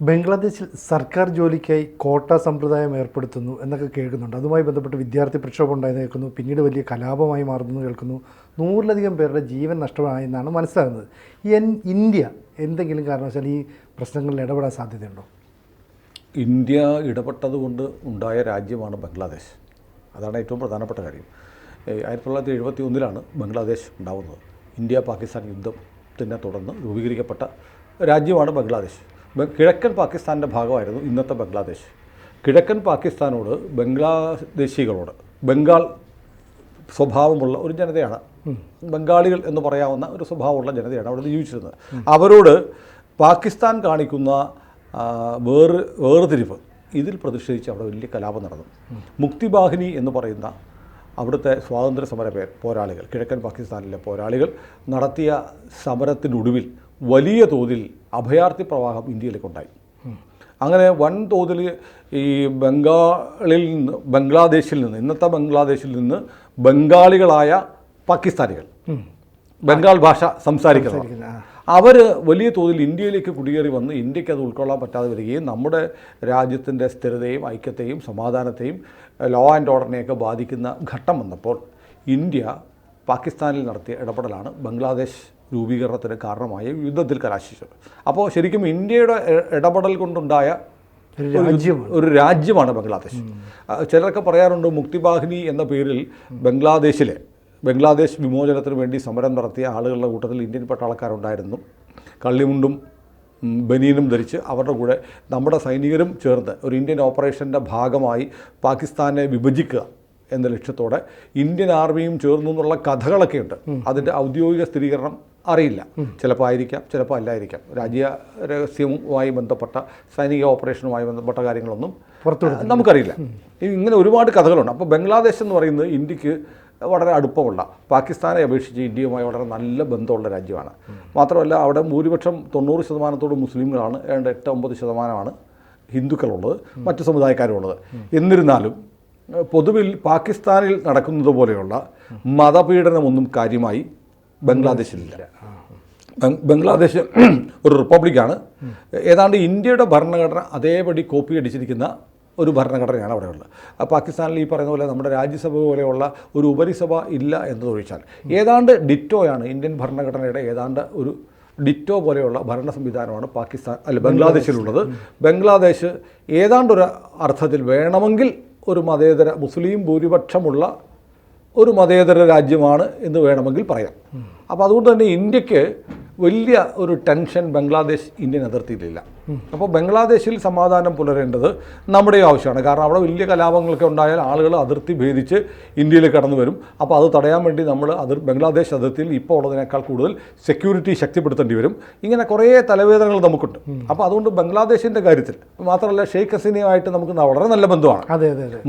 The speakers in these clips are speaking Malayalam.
ബംഗ്ലാദേശിൽ സർക്കാർ ജോലിക്കായി കോട്ട സമ്പ്രദായം ഏർപ്പെടുത്തുന്നു എന്നൊക്കെ കേൾക്കുന്നുണ്ട്. അതുമായി ബന്ധപ്പെട്ട് വിദ്യാർത്ഥി പ്രക്ഷോഭം ഉണ്ടായെന്ന് കേൾക്കുന്നു. പിന്നീട് വലിയ കലാപമായി മാറുന്നു കേൾക്കുന്നു. 100-ലധികം പേരുടെ ജീവൻ നഷ്ടമായെന്നാണ് മനസ്സിലാകുന്നത്. ഇന്ത്യ എന്തെങ്കിലും കാരണവശാൽ ഈ പ്രശ്നങ്ങളിൽ ഇടപെടാൻ സാധ്യതയുണ്ടോ? ഇന്ത്യ ഇടപെട്ടതുകൊണ്ട് ഉണ്ടായ രാജ്യമാണ് ബംഗ്ലാദേശ്. അതാണ് ഏറ്റവും പ്രധാനപ്പെട്ട കാര്യം. 1971 ബംഗ്ലാദേശ് ഉണ്ടാവുന്നത്. ഇന്ത്യ പാകിസ്ഥാൻ യുദ്ധത്തിനെ തുടർന്ന് രൂപീകരിക്കപ്പെട്ട രാജ്യമാണ് ബംഗ്ലാദേശ്. കിഴക്കൻ പാകിസ്ഥാൻ്റെ ഭാഗമായിരുന്നു ഇന്നത്തെ ബംഗ്ലാദേശ്. കിഴക്കൻ പാകിസ്ഥാനോട് ബംഗ്ലാദേശികളോട് ബംഗാൾ സ്വഭാവമുള്ള ഒരു ജനതയാണ്, ബംഗാളികൾ എന്ന് പറയാവുന്ന ഒരു സ്വഭാവമുള്ള ജനതയാണ് അവിടെ ജീവിച്ചിരുന്നത്. അവരോട് പാകിസ്ഥാൻ കാണിക്കുന്ന വേർതിരിവ്, ഇതിൽ പ്രതിഷേധിച്ച് അവിടെ വലിയ കലാപം നടന്നു. മുക്തി ബാഹിനി എന്ന് പറയുന്ന അവിടുത്തെ സ്വാതന്ത്ര്യ സമര പോരാളികൾ, കിഴക്കൻ പാകിസ്ഥാനിലെ പോരാളികൾ നടത്തിയ സമരത്തിനൊടുവിൽ വലിയ തോതിൽ അഭയാർത്ഥി പ്രവാഹം ഇന്ത്യയിലേക്കുണ്ടായി. അങ്ങനെ വൻതോതിൽ ഈ ബംഗ്ലാദേശിൽ നിന്ന് ഇന്നത്തെ ബംഗ്ലാദേശിൽ നിന്ന് ബംഗാളികളായ പാകിസ്ഥാനികൾ, ബംഗാൾ ഭാഷ സംസാരിക്കുന്നവർ, അവർ വലിയ തോതിൽ ഇന്ത്യയിലേക്ക് കുടിയേറി വന്ന് ഇന്ത്യക്ക് അത് ഉൾക്കൊള്ളാൻ പറ്റാതെ വരികയും നമ്മുടെ രാജ്യത്തിൻ്റെ സ്ഥിരതയും ഐക്യത്തെയും സമാധാനത്തെയും ലോ ആൻഡ് ഓർഡറിനെയൊക്കെ ബാധിക്കുന്ന ഘട്ടം വന്നപ്പോൾ ഇന്ത്യ പാകിസ്ഥാനിൽ നടത്തിയ ഇടപെടലാണ് ബംഗ്ലാദേശ് രൂപീകരണത്തിന് കാരണമായ യുദ്ധത്തിൽ കലാശിച്ചത്. അപ്പോൾ ശരിക്കും ഇന്ത്യയുടെ ഇടപെടൽ കൊണ്ടുണ്ടായ ഒരു രാജ്യമാണ് ബംഗ്ലാദേശ്. ചിലരൊക്കെ പറയാറുണ്ട്, മുക്തിബാഹിനി എന്ന പേരിൽ ബംഗ്ലാദേശ് വിമോചനത്തിന് വേണ്ടി സമരം നടത്തിയ ആളുകളുടെ കൂട്ടത്തിൽ ഇന്ത്യൻ പട്ടാളക്കാരുണ്ടായിരുന്നു. കള്ളിമുണ്ടും ബനീനും ധരിച്ച് അവരുടെ കൂടെ നമ്മുടെ സൈനികരും ചേർന്ന് ഒരു ഇന്ത്യൻ ഓപ്പറേഷൻ്റെ ഭാഗമായി പാകിസ്ഥാനെ വിഭജിക്കുക എന്ന ലക്ഷ്യത്തോടെ ഇന്ത്യൻ ആർമിയും ചേർന്നു എന്നുള്ള കഥകളൊക്കെ ഉണ്ട്. അതിൻ്റെ ഔദ്യോഗിക സ്ഥിരീകരണം അറിയില്ല. ചിലപ്പോൾ ആയിരിക്കാം, ചിലപ്പോൾ അല്ലായിരിക്കാം. രാജ്യ രഹസ്യവുമായി ബന്ധപ്പെട്ട സൈനിക ഓപ്പറേഷനുമായി ബന്ധപ്പെട്ട കാര്യങ്ങളൊന്നും നമുക്കറിയില്ല. ഇങ്ങനെ ഒരുപാട് കഥകളുണ്ട്. അപ്പോൾ ബംഗ്ലാദേശ് എന്ന് പറയുന്നത് ഇന്ത്യക്ക് വളരെ അടുപ്പമുള്ള, പാകിസ്ഥാനെ അപേക്ഷിച്ച് ഇന്ത്യയുമായി വളരെ നല്ല ബന്ധമുള്ള രാജ്യമാണ്. മാത്രമല്ല അവിടെ ഭൂരിപക്ഷം 90% മുസ്ലിങ്ങളാണ്, 8-9% ഹിന്ദുക്കളുള്ളത്, മറ്റു സമുദായക്കാരുള്ളത്. എന്നിരുന്നാലും പൊതുവിൽ പാകിസ്ഥാനിൽ നടക്കുന്നത് പോലെയുള്ള മതപീഡനമൊന്നും കാര്യമായി ബംഗ്ലാദേശിലില്ല. ബംഗ്ലാദേശ് ഒരു റിപ്പബ്ലിക്കാണ്. ഏതാണ്ട് ഇന്ത്യയുടെ ഭരണഘടന അതേപടി കോപ്പി അടിച്ചിരിക്കുന്ന ഒരു ഭരണഘടനയാണ് അവിടെ ഉള്ളത്. പാകിസ്ഥാനിൽ ഈ പറയുന്ന പോലെ നമ്മുടെ രാജ്യസഭ പോലെയുള്ള ഒരു ഉപരിസഭ ഇല്ല എന്നതൊഴിച്ചാൽ ഏതാണ്ട് ഡിറ്റോയാണ് ഇന്ത്യൻ ഭരണഘടനയുടെ ഏതാണ്ട് ഒരു ഡിറ്റോ പോലെയുള്ള ഭരണ സംവിധാനമാണ് ബംഗ്ലാദേശിലുള്ളത്. ബംഗ്ലാദേശ് ഏതാണ്ടൊരു അർത്ഥത്തിൽ വേണമെങ്കിൽ ഒരു മതേതര, മുസ്ലിം ഭൂരിപക്ഷമുള്ള ഒരു മതേതര രാജ്യമാണ് എന്ന് വേണമെങ്കിൽ പറയാം. അപ്പോൾ അതുകൊണ്ട് തന്നെ ഇന്ത്യക്ക് വലിയ ഒരു ടെൻഷൻ ബംഗ്ലാദേശ് ഇന്ത്യൻ അതിർത്തിയിലില്ല. അപ്പോൾ ബംഗ്ലാദേശിൽ സമാധാനം പുലരേണ്ടത് നമ്മുടെയും ആവശ്യമാണ്. കാരണം അവിടെ വലിയ കലാപങ്ങളൊക്കെ ഉണ്ടായാൽ ആളുകൾ അതിർത്തി ഭേദിച്ച് ഇന്ത്യയിലേക്ക് കടന്നു വരും. അപ്പോൾ അത് തടയാൻ വേണ്ടി നമ്മൾ ബംഗ്ലാദേശ് അതിർത്തിയിൽ ഇപ്പോൾ ഉള്ളതിനേക്കാൾ കൂടുതൽ സെക്യൂരിറ്റി ശക്തിപ്പെടുത്തേണ്ടി വരും. ഇങ്ങനെ കുറേ തലവേദനകൾ നമുക്കുണ്ട്. അപ്പോൾ അതുകൊണ്ട് ബംഗ്ലാദേശിൻ്റെ കാര്യത്തിൽ മാത്രമല്ല, ഷെയ്ഖ് ഹസീനയുമായിട്ട് നമുക്ക് വളരെ നല്ല ബന്ധമാണ്.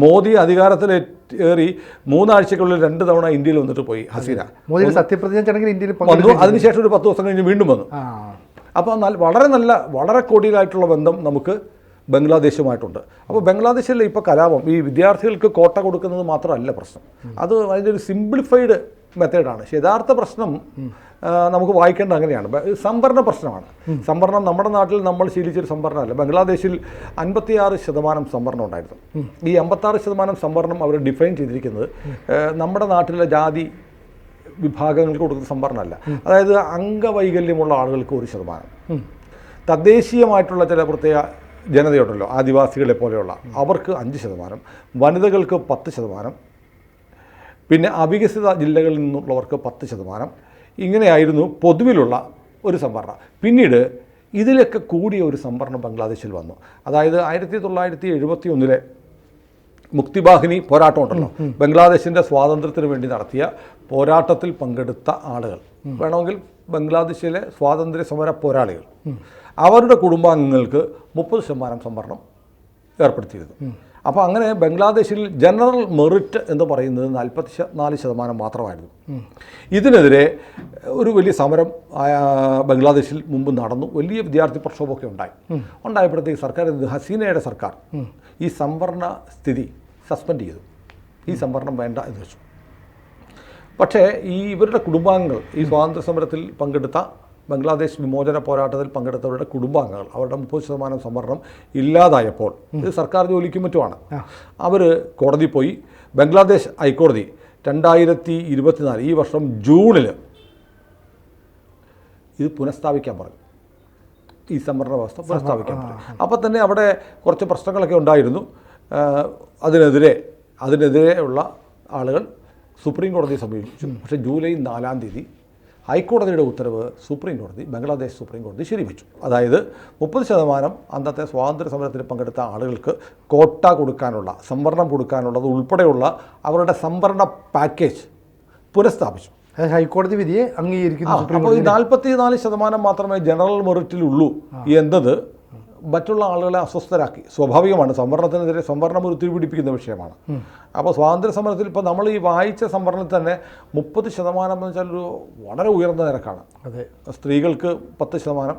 മോദി അധികാരത്തിലേറി 3 ആഴ്ചക്കുള്ളിൽ 2 തവണ ഇന്ത്യയിൽ വന്നിട്ട് പോയി ഹസീന. മോദി സത്യപ്രതിജ്ഞ ചടങ്ങിൽ ഇന്ത്യയിൽ വന്നു. അതിനുശേഷം ഒരു 10 ദിവസം കഴിഞ്ഞ് വീണ്ടും വന്നു. അപ്പോൾ വളരെ കോടിയിലായിട്ടുള്ള ബന്ധം നമുക്ക് ബംഗ്ലാദേശുമായിട്ടുണ്ട്. അപ്പോൾ ബംഗ്ലാദേശിൽ ഇപ്പോൾ കലാപം ഈ വിദ്യാർത്ഥികൾക്ക് കോട്ട കൊടുക്കുന്നത് മാത്രമല്ല പ്രശ്നം, അത് അതിൻ്റെ ഒരു സിംപ്ലിഫൈഡ് മെത്തേഡാണ്. പക്ഷേ യഥാർത്ഥ പ്രശ്നം നമുക്ക് വായിക്കേണ്ടത് അങ്ങനെയാണ്. സംവരണ പ്രശ്നമാണ്. സംവരണം നമ്മുടെ നാട്ടിൽ നമ്മൾ ശീലിച്ചൊരു സംവരണമല്ല. ബംഗ്ലാദേശിൽ 56% സംവരണം ഉണ്ടായിരുന്നു. ഈ 56% സംവരണം അവർ ഡിഫൈൻ ചെയ്തിരിക്കുന്നത് നമ്മുടെ നാട്ടിലെ ജാതി വിഭാഗങ്ങൾക്ക് കൊടുക്കുന്ന സംവരണമല്ല. അതായത് അംഗവൈകല്യമുള്ള ആളുകൾക്ക് 1%, തദ്ദേശീയമായിട്ടുള്ള ചില പ്രത്യേക ജനതയുണ്ടല്ലോ, ആദിവാസികളെ പോലെയുള്ള അവർക്ക് 5%, വനിതകൾക്ക് 10%, പിന്നെ അവികസിത ജില്ലകളിൽ നിന്നുള്ളവർക്ക് 10%. ഇങ്ങനെയായിരുന്നു പൊതുവിലുള്ള ഒരു സംവരണം. പിന്നീട് ഇതിലൊക്കെ കൂടിയ ഒരു സംവരണം ബംഗ്ലാദേശിൽ വന്നു. അതായത് 1971 മുക്തിബാഹിനി പോരാട്ടം ഉണ്ടല്ലോ, ബംഗ്ലാദേശിൻ്റെ സ്വാതന്ത്ര്യത്തിന് വേണ്ടി നടത്തിയ പോരാട്ടത്തിൽ പങ്കെടുത്ത ആളുകൾ, വേണമെങ്കിൽ ബംഗ്ലാദേശിലെ സ്വാതന്ത്ര്യ സമര പോരാളികൾ, അവരുടെ കുടുംബാംഗങ്ങൾക്ക് 30% സംവരണം ഏർപ്പെടുത്തിയിരുന്നു. അപ്പോൾ അങ്ങനെ ബംഗ്ലാദേശിൽ ജനറൽ മെറിറ്റ് എന്ന് പറയുന്നത് 44% മാത്രമായിരുന്നു. ഇതിനെതിരെ ഒരു വലിയ സമരം ബംഗ്ലാദേശിൽ മുമ്പ് നടന്നു. വലിയ വിദ്യാർത്ഥി പ്രക്ഷോഭമൊക്കെ ഉണ്ടായപ്പോഴത്തേക്ക് ഹസീനയുടെ സർക്കാർ ഈ സംവരണ സ്ഥിതി സസ്പെൻഡ് ചെയ്തു. ഈ സംവരണം വേണ്ട എന്ന് വെച്ചു. പക്ഷേ ഇവരുടെ കുടുംബാംഗങ്ങൾ, ഈ സ്വാതന്ത്ര്യ സമരത്തിൽ പങ്കെടുത്ത ബംഗ്ലാദേശ് വിമോചന പോരാട്ടത്തിൽ പങ്കെടുത്തവരുടെ കുടുംബാംഗങ്ങൾ അവരുടെ 30% സംവരണം ഇല്ലാതായപ്പോൾ ഇത് സർക്കാർ ജോലിക്കും മറ്റുമാണ്. അവർ കോടതി പോയി. ബംഗ്ലാദേശ് ഹൈക്കോടതി 2024 ഈ വർഷം ജൂണിൽ ഇത് പുനഃസ്ഥാപിക്കാൻ പറഞ്ഞു. ഈ സംവരണ വ്യവസ്ഥ പുനഃസ്ഥാപിക്കാൻ പറഞ്ഞു. അപ്പോൾ തന്നെ അവിടെ കുറച്ച് പ്രശ്നങ്ങളൊക്കെ ഉണ്ടായിരുന്നു. അതിനെതിരെയുള്ള ആളുകൾ സുപ്രീം കോടതിയെ സമീപിച്ചു. പക്ഷേ ജൂലൈ 4-ാം തീയതി ഹൈക്കോടതിയുടെ ഉത്തരവ് ബംഗ്ലാദേശ് സുപ്രീം കോടതി ശരിവെച്ചു. അതായത് 30% അന്നത്തെ സ്വാതന്ത്ര്യ സമരത്തിൽ പങ്കെടുത്ത ആളുകൾക്ക് കോട്ട കൊടുക്കാനുള്ള, സംവരണം കൊടുക്കാനുള്ളത് ഉൾപ്പെടെയുള്ള അവരുടെ സംവരണ പാക്കേജ് പുനഃസ്ഥാപിച്ചു. ഹൈക്കോടതി വിധിയെ അംഗീകരിക്കുന്നു. അപ്പോൾ ഈ 44% മാത്രമേ ജനറൽ മെറിറ്റിലുള്ളൂ എന്നത് മറ്റുള്ള ആളുകളെ അസ്വസ്ഥരാക്കി. സ്വാഭാവികമാണ്, സംവരണത്തിനെതിരെ സംവരണം ഒരു തിരിപിടിപ്പിക്കുന്ന വിഷയമാണ്. അപ്പോൾ സ്വാതന്ത്ര്യ സമരത്തിൽ ഇപ്പോൾ നമ്മൾ ഈ വായിച്ച സംവരണത്തിൽ തന്നെ 30% എന്ന് വെച്ചാൽ ഒരു വളരെ ഉയർന്ന നിരക്കാണ്. അതെ, സ്ത്രീകൾക്ക് 10%,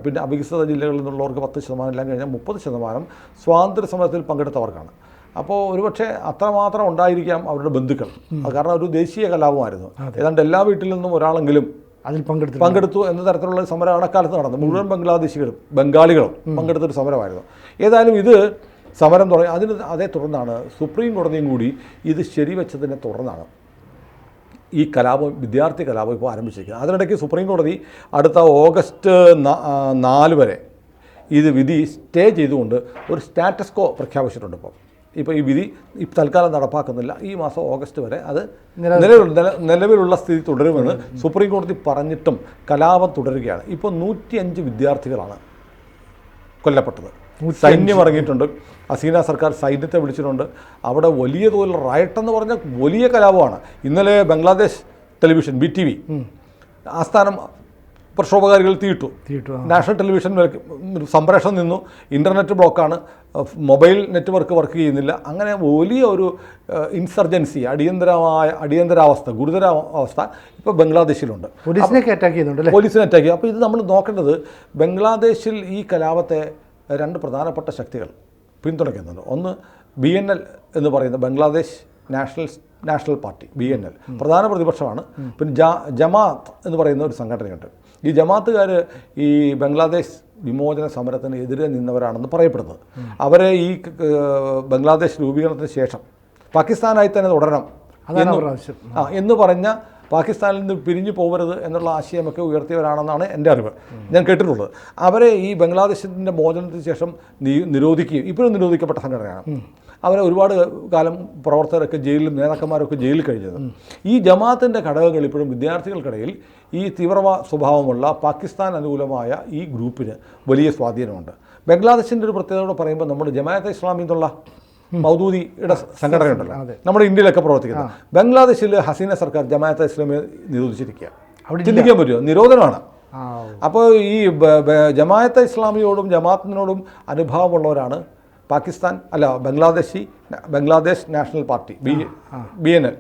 പിന്നെ അവികസിത ജില്ലകളിൽ നിന്നുള്ളവർക്ക് 10%, എല്ലാം കഴിഞ്ഞാൽ 30% സ്വാതന്ത്ര്യ സമരത്തിൽ പങ്കെടുത്തവർക്കാണ്. അപ്പോൾ ഒരുപക്ഷെ അത്രമാത്രം ഉണ്ടായിരിക്കാം അവരുടെ ബന്ധുക്കൾ. കാരണം ഒരു ദേശീയ കലാപമായിരുന്നു. ഏതാണ്ട് എല്ലാ വീട്ടിൽ നിന്നും ഒരാളെങ്കിലും അതിൽ പങ്കെടുത്തു എന്ന തരത്തിലുള്ള സമരമാണ് അക്കാലത്ത് നടന്നത്. മുഴുവൻ ബംഗാളികളും പങ്കെടുത്തൊരു സമരമായിരുന്നു. ഏതായാലും ഇത് സമരം തുടങ്ങി. അതേ തുടർന്നാണ് സുപ്രീം കോടതിയും കൂടി ഇത് ശരിവെച്ചതിനെ തുടർന്നാണ് ഈ വിദ്യാർത്ഥി കലാപം ഇപ്പോൾ ആരംഭിച്ചിരിക്കുന്നത്. അതിനിടയ്ക്ക് സുപ്രീം കോടതി അടുത്ത ഓഗസ്റ്റ് 4 വരെ ഇത് വിധി സ്റ്റേ ചെയ്തുകൊണ്ട് ഒരു സ്റ്റാറ്റസ് കോ പ്രഖ്യാപിച്ചിട്ടുണ്ട്. ഇപ്പോൾ ഈ വിധി തൽക്കാലം നടപ്പാക്കുന്നില്ല. ഈ മാസം ഓഗസ്റ്റ് വരെ അത് നിലവിലുള്ള സ്ഥിതി തുടരുമെന്ന് സുപ്രീം കോടതി പറഞ്ഞിട്ടും കലാപം തുടരുകയാണ്. ഇപ്പോൾ 105 വിദ്യാർത്ഥികളാണ് കൊല്ലപ്പെട്ടത്. സൈന്യം ഇറങ്ങിയിട്ടുണ്ട്. ഹസീന സർക്കാർ സൈന്യത്തെ വിളിച്ചിട്ടുണ്ട്. അവിടെ വലിയ തോതിൽ റയട്ടെന്ന് പറഞ്ഞ വലിയ കലാപമാണ്. ഇന്നലെ ബംഗ്ലാദേശ് ടെലിവിഷൻ BTV ആസ്ഥാനം പ്രക്ഷോഭകാരികൾ തീയിട്ടു. നാഷണൽ ടെലിവിഷൻ സംപ്രേഷണം നിന്നു. ഇൻ്റർനെറ്റ് ബ്ലോക്കാണ്. മൊബൈൽ നെറ്റ്വർക്ക് വർക്ക് ചെയ്യുന്നില്ല. അങ്ങനെ വലിയ ഒരു ഇൻസർജൻസി, അടിയന്തരാവസ്ഥ, ഗുരുതരാവസ്ഥ ഇപ്പോൾ ബംഗ്ലാദേശിലുണ്ട്. പോലീസിനെ അറ്റാക്ക് ചെയ്യുക. അപ്പോൾ ഇത് നമ്മൾ നോക്കേണ്ടത്, ബംഗ്ലാദേശിൽ ഈ കലാപത്തെ 2 പ്രധാനപ്പെട്ട ശക്തികൾ പിന്തുണയ്ക്കുന്നുണ്ട്. ഒന്ന് BNL എന്ന് പറയുന്ന ബംഗ്ലാദേശ് നാഷണൽ പാർട്ടി, BNL പ്രധാന പ്രതിപക്ഷമാണ്. പിന്നെ ജമാഅത്ത് എന്ന് പറയുന്ന ഒരു സംഘടനയുണ്ട്. ഈ ജമാഅത്തുകാർ ഈ ബംഗ്ലാദേശ് വിമോചന സമരത്തിന് എതിരെ നിന്നവരാണെന്ന് പറയപ്പെടുന്നത്. അവരെ ഈ ബംഗ്ലാദേശ് രൂപീകരണത്തിന് ശേഷം പാകിസ്ഥാനായി തന്നെ തുടരണം എന്ന് പറഞ്ഞ, പാകിസ്ഥാനിൽ നിന്ന് പിരിഞ്ഞു പോകരുത് എന്നുള്ള ആശയമൊക്കെ ഉയർത്തിയവരാണെന്നാണ് എൻ്റെ അറിവ്, ഞാൻ കേട്ടിട്ടുള്ളത്. അവരെ ഈ ബംഗ്ലാദേശിൻ്റെ മോചനത്തിന് ശേഷം നിരോധിക്കുകയും ഇപ്പോഴും നിരോധിക്കപ്പെട്ട സംഘടനയാണ്. അവരെ ഒരുപാട് കാലം പ്രവർത്തകരൊക്കെ നേതാക്കന്മാരൊക്കെ ജയിലിൽ കഴിഞ്ഞത്. ഈ ജമാഅത്തിൻ്റെ ഘടകങ്ങൾ ഇപ്പോഴും വിദ്യാർത്ഥികൾക്കിടയിൽ ഈ തീവ്രവാദ സ്വഭാവമുള്ള പാകിസ്ഥാൻ അനുകൂലമായ ഈ ഗ്രൂപ്പിന് വലിയ സ്വാധീനമുണ്ട്. ബംഗ്ലാദേശിൻ്റെ ഒരു പ്രത്യേകത പറയുമ്പോൾ നമ്മൾ ജമാഅത്തെ ഇസ്ലാമി എന്നുള്ള മൗദൂദിയുടെ സംഘടനയുണ്ടല്ലോ, നമ്മുടെ ഇന്ത്യയിലൊക്കെ പ്രവർത്തിക്കുന്നത്. ബംഗ്ലാദേശിൽ ഹസീന സർക്കാർ ജമാഅത്തെ ഇസ്ലാമിയെ നിരോധിച്ചിരിക്കുക. ചിന്തിക്കാൻ പറ്റുമോ? നിരോധനമാണ്. അപ്പോൾ ഈ ജമാഅത്തെ ഇസ്ലാമിയോടും ജമാഅത്തിനോടും അനുഭാവമുള്ളവരാണ് Bangladesh national party, BNL,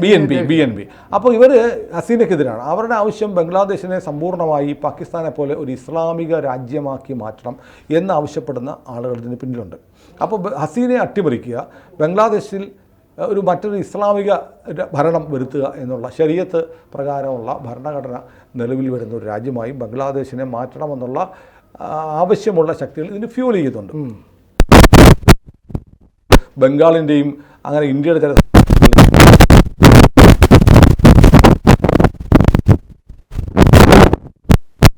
BNP. അപ്പോൾ ഇവർ ഹസീനയ്ക്കെതിരാണ്. അവരുടെ ആവശ്യം ബംഗ്ലാദേശിനെ സമ്പൂർണ്ണമായി പാകിസ്ഥാനെ പോലെ ഒരു ഇസ്ലാമിക രാജ്യമാക്കി മാറ്റണം എന്നാവശ്യപ്പെടുന്ന ആളുകൾ ഇതിന് പിന്നിലുണ്ട്. അപ്പോൾ ഹസീനയെ അട്ടിമറിക്കുക, ബംഗ്ലാദേശിൽ മറ്റൊരു ഇസ്ലാമിക ഭരണം വരുത്തുക എന്നുള്ള ശരീഅത്ത് പ്രകാരമുള്ള ഭരണഘടന നിലവിൽ വരുന്ന ഒരു രാജ്യമായി ബംഗ്ലാദേശിനെ മാറ്റണമെന്നുള്ള ആവശ്യമുള്ള ശക്തികൾ ഇതിന് ഫ്യൂൽ ചെയ്യുന്നുണ്ട്. ബംഗാളിൻ്റെയും അങ്ങനെ ഇന്ത്യയുടെ ചില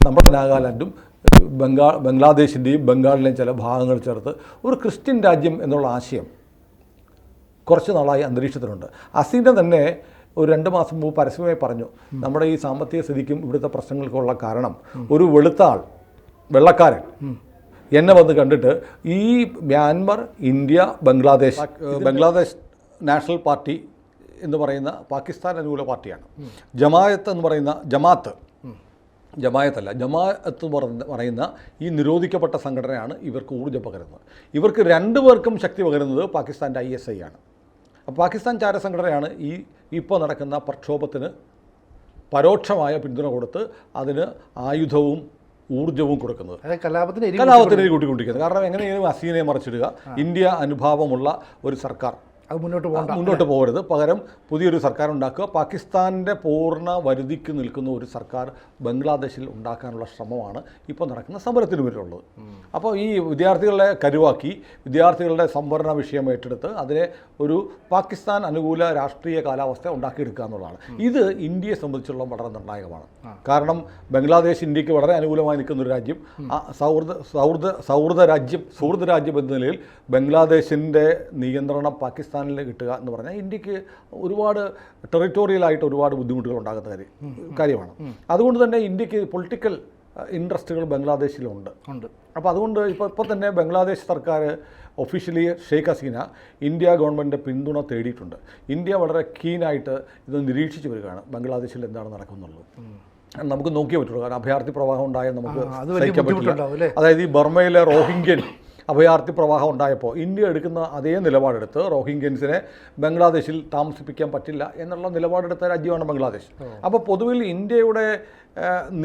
നമ്മുടെ നാഗാലാൻഡും ബംഗ്ലാദേശിൻ്റെയും ബംഗാളിലെയും ചില ഭാഗങ്ങൾ ചേർത്ത് ഒരു ക്രിസ്ത്യൻ രാജ്യം എന്നുള്ള ആശയം കുറച്ച് നാളായി അന്തരീക്ഷത്തിലുണ്ട്. ഹസീന തന്നെ ഒരു 2 മാസം മുമ്പ് പരസ്യമായി പറഞ്ഞു, നമ്മുടെ ഈ സാമ്പത്തിക സ്ഥിതിക്കും ഇവിടുത്തെ പ്രശ്നങ്ങൾക്കുള്ള കാരണം ഒരു വെള്ളക്കാരൻ എന്നെ വന്ന് കണ്ടിട്ട് ഈ Myanmar, India, Bangladesh national party എന്ന് പറയുന്ന പാകിസ്ഥാൻ അനുകൂല പാർട്ടിയാണ്. ജമാഅത്ത് എന്ന് പറയുന്ന ജമാഅത്ത് എന്ന് പറയുന്ന ഈ നിരോധിക്കപ്പെട്ട സംഘടനയാണ് ഇവർക്ക് ഊർജ്ജം പകരുന്നത്. ഇവർക്ക് 2 പേർക്കും ശക്തി പകരുന്നത് പാകിസ്ഥാൻ്റെ ISI ആണ്. അപ്പോൾ പാകിസ്ഥാൻ ചാര സംഘടനയാണ് ഇപ്പോൾ നടക്കുന്ന പ്രക്ഷോഭത്തിന് പരോക്ഷമായ പിന്തുണ കൊടുത്ത് അതിന് ആയുധവും ഊർജ്ജവും കൊടുക്കുന്നത്, കലാപത്തിന് കൂട്ടിക്കൊണ്ടിരിക്കുന്നത്. കാരണം എങ്ങനെയും ഹസീനയെ മറിച്ചിടുക, ഇന്ത്യ അനുഭാവമുള്ള ഒരു സർക്കാർ അത് മുന്നോട്ട് പോകരുത്, പകരം പുതിയൊരു സർക്കാർ ഉണ്ടാക്കുക. പാകിസ്ഥാൻ്റെ പൂർണ്ണ വരുതിക്ക് നിൽക്കുന്ന ഒരു സർക്കാർ ബംഗ്ലാദേശിൽ ഉണ്ടാക്കാനുള്ള ശ്രമമാണ് ഇപ്പോൾ നടക്കുന്ന സമരത്തിന് പേരിലുള്ളത്. അപ്പോൾ ഈ വിദ്യാർത്ഥികളെ കരുവാക്കി വിദ്യാർത്ഥികളുടെ സംവരണ വിഷയം ഏറ്റെടുത്ത് അതിനെ ഒരു പാകിസ്ഥാൻ അനുകൂല രാഷ്ട്രീയ കാലാവസ്ഥ ഉണ്ടാക്കിയെടുക്കുക എന്നുള്ളതാണ്. ഇത് ഇന്ത്യയെ സംബന്ധിച്ചുള്ള വളരെ നിർണായകമാണ്. കാരണം ബംഗ്ലാദേശ് ഇന്ത്യക്ക് വളരെ അനുകൂലമായി നിൽക്കുന്ന ഒരു രാജ്യം, സുഹൃത്ത് രാജ്യം എന്ന നിലയിൽ ബംഗ്ലാദേശിൻ്റെ നിയന്ത്രണം പാകിസ്ഥാനിൽ കിട്ടുക എന്ന് പറഞ്ഞാൽ ഇന്ത്യക്ക് ഒരുപാട് ടെറിട്ടോറിയലായിട്ട് ഒരുപാട് ബുദ്ധിമുട്ടുകൾ ഉണ്ടാകുന്ന കാര്യമാണ്. അതുകൊണ്ട് തന്നെ ഇന്ത്യക്ക് പൊളിറ്റിക്കൽ ഇൻട്രസ്റ്റുകൾ ബംഗ്ലാദേശിലുണ്ട്. അപ്പോൾ അതുകൊണ്ട് ഇപ്പോൾ തന്നെ ബംഗ്ലാദേശ് സർക്കാർ ഒഫീഷ്യലി ഷെയ്ഖ് ഹസീന ഇന്ത്യ ഗവൺമെൻറ്റിൻ്റെ പിന്തുണ തേടിയിട്ടുണ്ട്. ഇന്ത്യ വളരെ കീനായിട്ട് ഇത് നിരീക്ഷിച്ച് വരികയാണ് ബംഗ്ലാദേശിൽ എന്താണ് നടക്കുന്നുള്ളത്. നമുക്ക് നോക്കിയേ പറ്റുള്ളൂ. കാരണം അഭയാർത്ഥി പ്രവാഹം ഉണ്ടായാൽ നമുക്ക് സഹിക്കാൻ പറ്റില്ല. അതായത് ഈ ബർമയിലെ റോഹിംഗ്യൻ അഭയാർത്ഥി പ്രവാഹം ഉണ്ടായപ്പോൾ ഇന്ത്യ എടുക്കുന്ന അതേ നിലപാടെടുത്ത് റോഹിംഗ്യൻസിനെ ബംഗ്ലാദേശിൽ താമസിപ്പിക്കാൻ പറ്റില്ല എന്നുള്ള നിലപാടെടുത്ത രാജ്യമാണ് ബംഗ്ലാദേശ്. അപ്പോൾ പൊതുവിൽ ഇന്ത്യയുടെ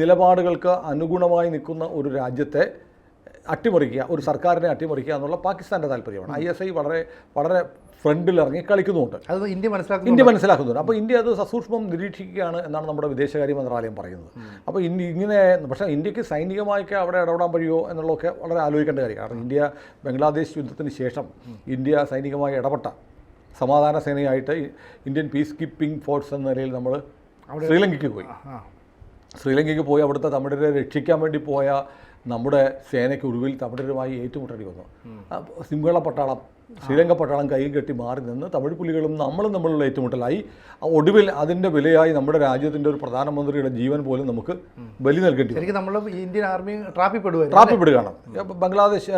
നിലപാടുകൾക്ക് അനുഗുണമായി നിൽക്കുന്ന ഒരു രാജ്യത്തെ അട്ടിമറിക്കുക, ഒരു സർക്കാരിനെ അട്ടിമറിക്കുക എന്നുള്ള പാകിസ്ഥാൻ്റെ താല്പര്യമാണ്. ISI വളരെ വളരെ ഫ്രണ്ടിലിറങ്ങി കളിക്കുന്നുമുണ്ട്. അത് ഇന്ത്യ മനസ്സിലാക്കുന്നുണ്ട്. അപ്പോൾ ഇന്ത്യ അത് സസൂക്ഷ്മം നിരീക്ഷിക്കുകയാണ് എന്നാണ് നമ്മുടെ വിദേശകാര്യ മന്ത്രാലയം പറയുന്നത്. അപ്പോൾ ഇങ്ങനെ പക്ഷേ ഇന്ത്യക്ക് സൈനികമായൊക്കെ അവിടെ ഇടപെടാൻ കഴിയുമോ എന്നുള്ളതൊക്കെ വളരെ ആലോചിക്കേണ്ട കാര്യമാണ്. കാരണം ഇന്ത്യ ബംഗ്ലാദേശ് യുദ്ധത്തിന് ശേഷം ഇന്ത്യ സൈനികമായി ഇടപെട്ട സമാധാന സേനയായിട്ട് ഇന്ത്യൻ പീസ് കീപ്പിംഗ് ഫോഴ്സ് എന്ന നിലയിൽ നമ്മൾ ശ്രീലങ്കയ്ക്ക് പോയി അവിടുത്തെ തമിഴരെ രക്ഷിക്കാൻ വേണ്ടി പോയ നമ്മുടെ സേനയ്ക്ക് ഒടുവിൽ തമിഴരുമായി ഏറ്റുമുട്ടേണ്ടി വന്നു. സിംഹള പട്ടാളം, ശ്രീലങ്ക പട്ടാളം കൈ കെട്ടി മാറി നിന്ന് തമിഴ് പുലികളും നമ്മളും തമ്മിലുള്ള ഏറ്റുമുട്ടലായി. ഒടുവിൽ അതിൻ്റെ വിലയായി നമ്മുടെ രാജ്യത്തിൻ്റെ ഒരു പ്രധാനമന്ത്രിയുടെ ജീവൻ പോലും നമുക്ക് ബലി നൽകേണ്ടി വരും. നമ്മൾ ഇന്ത്യൻ ആർമി ട്രാപ്പിപ്പെടുകയാണ്. ബംഗ്ലാദേശ്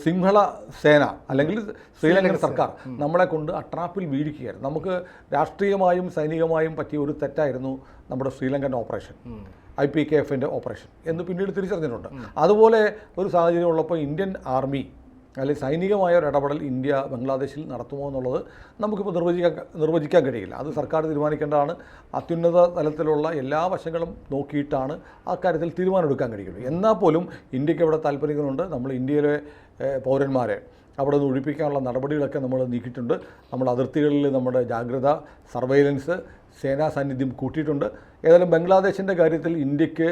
സിംഹള സേന അല്ലെങ്കിൽ ശ്രീലങ്കൻ സർക്കാർ നമ്മളെ കൊണ്ട് ആ ട്രാപ്പിൽ വീഴിക്കുകയായിരുന്നു. നമുക്ക് രാഷ്ട്രീയമായും സൈനികമായും പറ്റിയ ഒരു തെറ്റായിരുന്നു നമ്മുടെ ശ്രീലങ്കൻ ഓപ്പറേഷൻ, IPKFൻ്റെ ഓപ്പറേഷൻ എന്ന് പിന്നീട് തിരിച്ചറിഞ്ഞിട്ടുണ്ട്. അതുപോലെ ഒരു സാഹചര്യം ഉള്ളപ്പോൾ ഇന്ത്യൻ ആർമി അല്ലെങ്കിൽ സൈനികമായ ഒരു ഇടപെടൽ ഇന്ത്യ ബംഗ്ലാദേശിൽ നടത്തുമോ എന്നുള്ളത് നമുക്കിപ്പോൾ നിർവചിക്കാൻ കഴിയില്ല. അത് സർക്കാർ തീരുമാനിക്കേണ്ടതാണ്. അത്യുന്നത തലത്തിലുള്ള എല്ലാ വശങ്ങളും നോക്കിയിട്ടാണ് ആ കാര്യത്തിൽ തീരുമാനമെടുക്കാൻ കഴിയുള്ളൂ. എന്നാൽ പോലും ഇന്ത്യക്ക് അവിടെ താല്പര്യങ്ങളുണ്ട്. നമ്മൾ ഇന്ത്യയിലെ പൗരന്മാരെ അവിടെ നിന്ന് ഒഴിപ്പിക്കാനുള്ള നടപടികളൊക്കെ നമ്മൾ നീക്കിയിട്ടുണ്ട്. നമ്മൾ അതിർത്തികളിൽ നമ്മുടെ ജാഗ്രത, സർവൈലൻസ്, സേനാ സാന്നിധ്യം കൂട്ടിയിട്ടുണ്ട്. ഏതായാലും ബംഗ്ലാദേശിൻ്റെ കാര്യത്തിൽ ഇന്ത്യക്ക്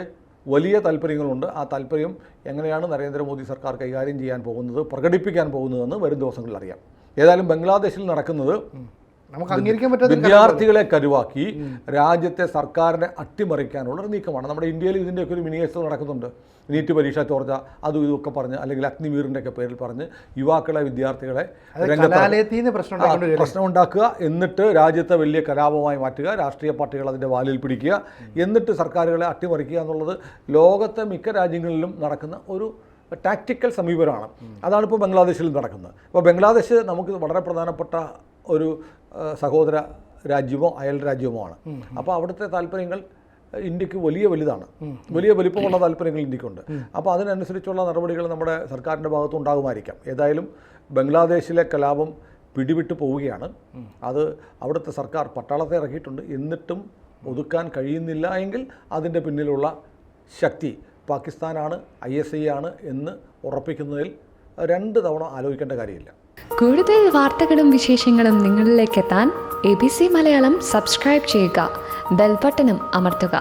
വലിയ താല്പര്യങ്ങളുണ്ട്. ആ താല്പര്യം എങ്ങനെയാണ് നരേന്ദ്രമോദി സർക്കാർ കൈകാര്യം ചെയ്യാൻ പോകുന്നത്, പ്രകടിപ്പിക്കാൻ പോകുന്നതെന്ന് വരും ദിവസങ്ങളിൽ അറിയാം. ഏതായാലും ബംഗ്ലാദേശിൽ നടക്കുന്നത് നമുക്ക് അംഗീകരിക്കാൻ പറ്റാത്ത വിദ്യാർത്ഥികളെ കരുവാക്കി രാജ്യത്തെ സർക്കാരിനെ അട്ടിമറിക്കാനുള്ള ഒരു നീക്കമാണ്. നമ്മുടെ ഇന്ത്യയിൽ ഇതിൻ്റെയൊക്കെ ഒരു മിനിയേച്ചർ നടക്കുന്നുണ്ട്. നീറ്റ് പരീക്ഷ ചോർച്ച അതും ഇതൊക്കെ പറഞ്ഞ് അല്ലെങ്കിൽ അഗ്നിവീറിൻ്റെ ഒക്കെ പേരിൽ പറഞ്ഞ് യുവാക്കളെ, വിദ്യാർത്ഥികളെ പ്രശ്നം ഉണ്ടാക്കുക, എന്നിട്ട് രാജ്യത്തെ വലിയ കലാപമായി മാറ്റുക, രാഷ്ട്രീയ പാർട്ടികൾ അതിൻ്റെ വാലിൽ പിടിക്കുക, എന്നിട്ട് സർക്കാരുകളെ അട്ടിമറിക്കുക എന്നുള്ളത് ലോകത്തെ മിക്ക രാജ്യങ്ങളിലും നടക്കുന്ന ഒരു ടാക്റ്റിക്കൽ സമീപനമാണ്. അതാണിപ്പോൾ ബംഗ്ലാദേശിൽ നടക്കുന്നത്. ഇപ്പോൾ ബംഗ്ലാദേശ് നമുക്ക് വളരെ പ്രധാനപ്പെട്ട ഒരു സഹോദര രാജ്യമോ അയൽ രാജ്യമോ ആണ്. അപ്പോൾ അവിടുത്തെ താല്പര്യങ്ങൾ ഇന്ത്യക്ക് വലുതാണ്, വലിയ വലിപ്പമുള്ള താല്പര്യങ്ങൾ ഇന്ത്യക്കുണ്ട്. അപ്പോൾ അതിനനുസരിച്ചുള്ള നടപടികൾ നമ്മുടെ സർക്കാരിൻ്റെ ഭാഗത്ത് ഉണ്ടാകുമായിരിക്കാം. ഏതായാലും ബംഗ്ലാദേശിലെ കലാപം പിടിവിട്ട് പോവുകയാണ്. അത് അവിടുത്തെ സർക്കാർ പട്ടാളത്തെ ഇറക്കിയിട്ടുണ്ട്. എന്നിട്ടും ഒതുക്കാൻ കഴിയുന്നില്ല എങ്കിൽ അതിൻ്റെ പിന്നിലുള്ള ശക്തി പാകിസ്ഥാനാണ്, ISI ആണ് എന്ന് ഉറപ്പിക്കുന്നതിൽ 2 തവണ ആലോചിക്കേണ്ട കാര്യമില്ല. കൂടുതൽ വാർത്തകളും വിശേഷങ്ങളും നിങ്ങളിലേക്ക് എത്താൻ ABC മലയാളം സബ്സ്ക്രൈബ് ചെയ്യുക, ബെൽ ബട്ടണും അമർത്തുക.